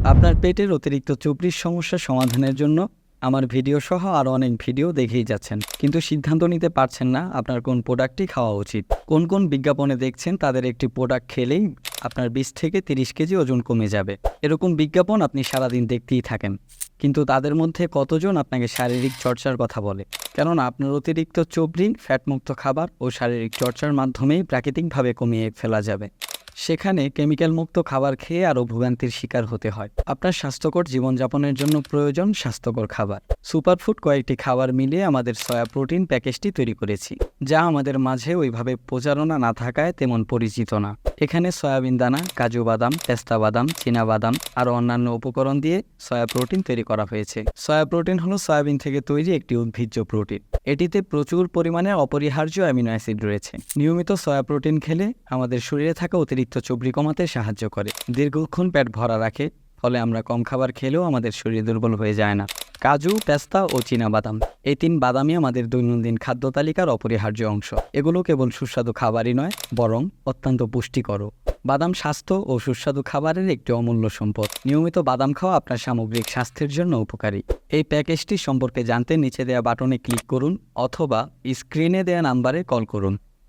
আপনার পেটের অতিরিক্ত চর্বির সমস্যা সমাধানের জন্য আমার ভিডিও সহ আরও অনেক ভিডিও দেখেই যাচ্ছেন, কিন্তু সিদ্ধান্ত নিতে পারছেন না আপনার কোন প্রোডাক্টটি খাওয়া উচিত। কোন কোন বিজ্ঞাপনে দেখছেন তাদের একটি প্রোডাক্ট খেলেই আপনার 20 থেকে 30 কেজি ওজন কমে যাবে। এরকম বিজ্ঞাপন আপনি সারাদিন দেখতেই থাকেন, কিন্তু তাদের মধ্যে কতজন আপনাকে শারীরিক চর্চার কথা বলে? কেননা আপনার অতিরিক্ত চর্বি ফ্যাটমুক্ত খাবার ও শারীরিক চর্চার মাধ্যমেই প্রাকৃতিকভাবে কমিয়ে ফেলা যাবে। সেখানে কেমিক্যাল মুক্ত খাবার খেয়ে আরও ভোগান্তির শিকার হতে হয়। আপনার স্বাস্থ্যকর জীবনযাপনের জন্য প্রয়োজন স্বাস্থ্যকর খাবার। সুপারফুড কয়েকটি খাবার মিলিয়ে আমাদের সয়া প্রোটিন প্যাকেজটি তৈরি করেছি, যা আমাদের মাঝে ওইভাবে প্রচারণা না থাকায় তেমন পরিচিত না। এখানে সয়াবিন দানা, কাজু বাদাম, পেস্তা বাদাম, চীনা বাদাম আর অন্যান্য উপকরণ দিয়ে সয়া প্রোটিন তৈরি করা হয়েছে। সয়া প্রোটিন হলো সয়াবিন থেকে তৈরি একটি উদ্ভিজ্জ প্রোটিন। এটিতে প্রচুর পরিমাণে অপরিহার্য অ্যামিনো অ্যাসিড রয়েছে। নিয়মিত সয়া প্রোটিন খেলে আমাদের শরীরে থাকা অতিরিক্ত চর্বি কমাতে সাহায্য করে, দীর্ঘক্ষণ পেট ভরা রাখে, ফলে আমরা কম খাবার খেলেও আমাদের শরীর দুর্বল হয়ে যায় না। কাজু, পেস্তা ও চীনা বাদাম, এই 3 বাদামই আমাদের দৈনন্দিন খাদ্য তালিকার অপরিহার্য অংশ। এগুলো কেবল সুস্বাদু খাবারই নয়, বরং অত্যন্ত পুষ্টিকরও। বাদাম স্বাস্থ্য ও সুস্বাদু খাবারের একটি অমূল্য সম্পদ। নিয়মিত বাদাম খাওয়া আপনার সামগ্রিক স্বাস্থ্যের জন্য উপকারী। এই প্যাকেজটি সম্পর্কে জানতে নিচে দেওয়া বাটনে ক্লিক করুন অথবা স্ক্রিনে দেওয়া নাম্বারে কল করুন।